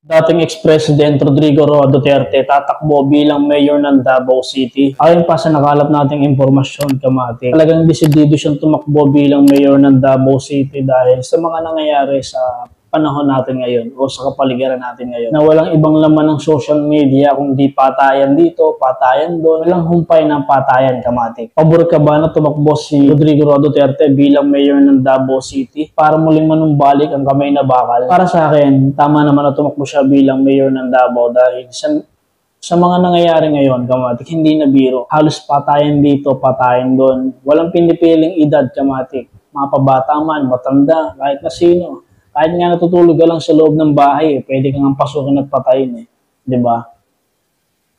Dating ex-president Rodrigo Roa Duterte tatakbo bilang mayor ng Davao City. Ayon pa sa nakalap nating impormasyon, Kamati, talagang desidido siyang tumakbo bilang mayor ng Davao City dahil sa mga nangyayari sa panahon natin ngayon o sa kapaligiran natin ngayon na walang ibang laman ng social media kundi patayan dito, patayan doon, walang humpay ng patayan, Kamati. Pabor ka ba na tumakbo si Rodrigo Roa Duterte bilang mayor ng Davao City para muling manumbalik ang kamay na bakal? Para sa akin, tama naman na tumakbo siya bilang mayor ng Davao dahil sa mga nangyayari ngayon, Kamatik, hindi na biro. Halos patayan dito, patayan doon. Walang pinipiling edad, Kamatik. Mga pabata man, matanda, kahit na sino. Kahit nga natutulog ka lang sa loob ng bahay, pwede kang pasukin at patayin. Di ba?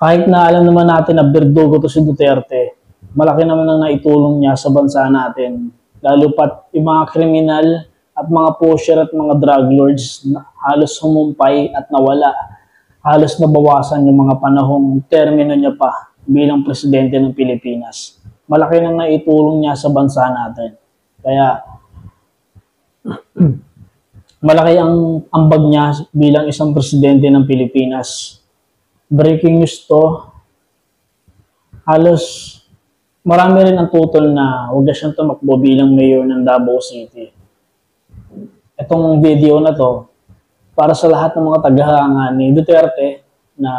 Kahit na alam naman natin na berdugo to si Duterte, malaki naman ang naitulong niya sa bansa natin. Lalo pat yung mga kriminal at mga pusher at mga drug lords na halos humumpay at nawala. Halos nabawasan yung mga panahong termino niya pa bilang presidente ng Pilipinas. Malaki nang naitulong niya sa bansa natin. Kaya malaki ang ambag niya bilang isang presidente ng Pilipinas. Breaking news to. Halos marami rin ang tutol na huwag na siyang tumakbo bilang mayor ng Davao City. Itong video na to, para sa lahat ng mga tagahanga ni Duterte na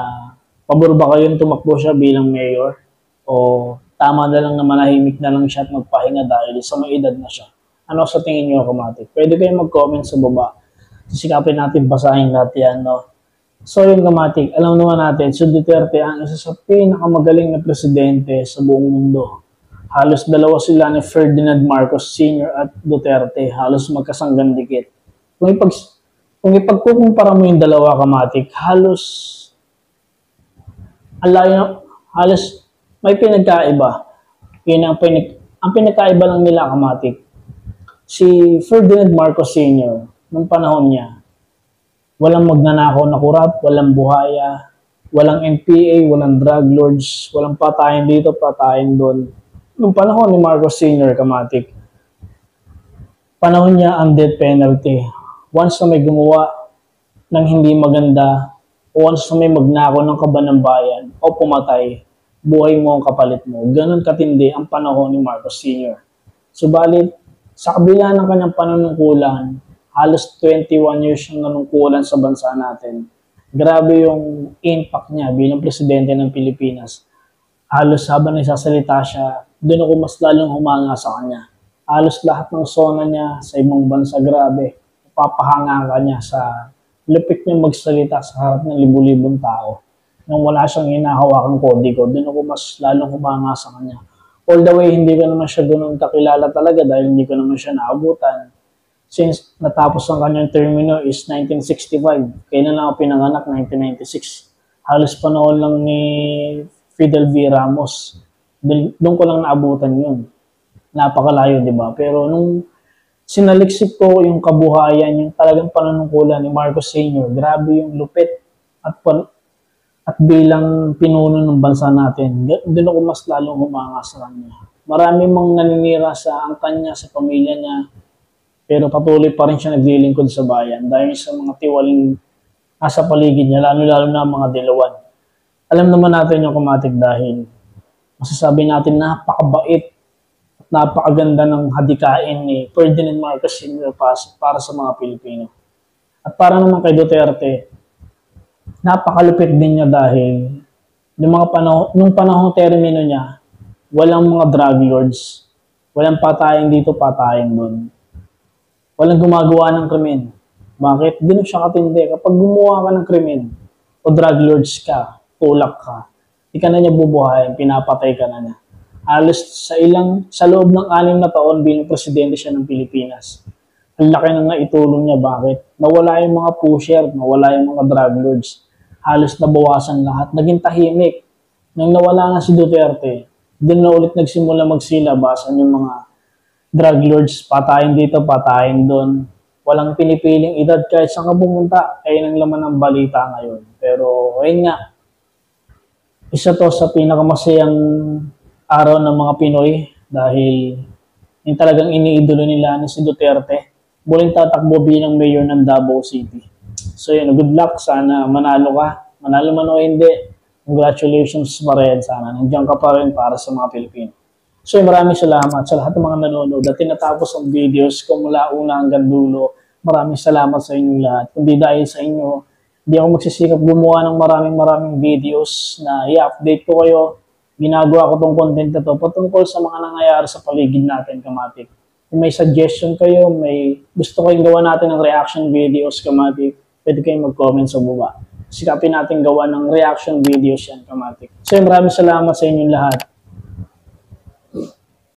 pabor ba kayong tumakbo siya bilang mayor o tama na lang na manahimik na lang siya at magpahinga dahil sa may edad na siya. Ano sa tingin niyo, Kamatik? Pwede kayong mag-comment sa baba. Sisikapin natin basahin lahat yan, no? So yun, Kamatik, alam naman natin, si Duterte ang isa sa pinakamagaling na presidente sa buong mundo. Halos dalawa sila ni Ferdinand Marcos Sr. at Duterte, halos magkasanggan dikit. Kung ipagkukumpara mo yung dalawa, Kamatik, halos may pinagkaiba. Yun ang pinagkaiba lang nila, Kamatik. Si Ferdinand Marcos Sr., nung panahon niya, walang magnanakaw na kurap, walang buhaya, walang NPA, walang drug lords, walang patayin dito, patayin doon. Nung panahon ni Marcos Sr., Kamatik, panahon niya ang death penalty. Once na may gumawa ng hindi maganda, o once na may magnakaw ng kaban ng bayan, o pumatay, buhay mo ang kapalit mo. Ganon katindi ang panahon ni Marcos Sr. Subalit, sa kabila ng kanyang panunungkulan, halos 21 years yung nanungkulan sa bansa natin. Grabe yung impact niya bilang presidente ng Pilipinas. Halos habang nagsasalita siya, doon ako mas lalong humanga sa kanya. Halos lahat ng sona niya sa ibang bansa, grabe. Papahanga ka niya sa lupit niya magsalita sa harap ng libu-libong tao. Nung wala siyang hinahawakang kodigo, doon ako mas lalong humanga sa kanya. All the way, hindi ko naman siya ganun kakilala talaga dahil hindi ko naman siya naabutan. Since natapos ang kanyang termino is 1965, kaya na lang ako pinanganak 1996. Halos panahon lang ni Fidel V. Ramos. Doon ko lang naabutan yun. Napakalayo, di ba? Pero nung sinaliksik ko yung kabuhayan, yung talagang panunungkulan ni Marcos Sr., grabe yung lupit at bilang pinuno ng bansa natin, doon ako mas lalong humanga sa kanya. Marami mang naninira sa angkan niya, sa pamilya niya, pero patuloy pa rin siya naglilingkod sa bayan dahil sa mga tiwaling nasa paligid niya, lalo-lalo na mga dilawan. Alam naman natin yung, Kamatik, dahil masasabi natin napakabait at napakaganda ng hadikain ni Ferdinand Marcos Sr. para sa mga Pilipino. At para naman kay Duterte, napakalupit din niya dahil nung panahong termino niya, walang mga drug lords, walang patayin dito, patayin doon. Walang gumagawa ng krimen. Bakit? Di na siya katindi. Kapag gumawa ka ng krimen o drug lords ka, tulak ka, di ka na niya bubuhayin, pinapatay ka na niya. Halos sa loob ng 6 na taon bilang presidente siya ng Pilipinas. Ang laki nang naitulong niya. Bakit? Nawala yung mga pusher, nawala yung mga drug lords. Halos nabawasan lahat. Naging tahimik. Nang nawala na si Duterte, din na ulit nagsimula magsilabasan yung mga drug lords, patayin dito, patayin doon. Walang pinipiling edad kahit saan ka pumunta. Ayun ang laman ng balita ngayon. Pero ayun nga, isa to sa pinakamasayang araw ng mga Pinoy dahil yung talagang iniidolo nila na si Duterte, muling tatakbo bilang mayor ng Davao City. So yun, good luck. Sana manalo ka. Manalo man o hindi, congratulations pa rin. Sana nandiyan ka pa rin para sa mga Pilipino. So maraming salamat sa lahat ng mga nanonood at tinatapos ang videos ko mula una hanggang dulo. Maraming salamat sa inyo lahat. Kundi dahil sa inyo, hindi ako magsisikap gumawa ng maraming videos na i-update ko kayo. Ginagawa ko tong content na to patungkol sa mga nangyayari sa paligid natin, kamatik. Kung may suggestion kayo, may gusto kayong gawa natin ng reaction videos, kamatik, pwede kayong mag-comment sa baba. Sikapin natin gawa ng reaction videos yan, kamatik. So maraming salamat sa inyong lahat.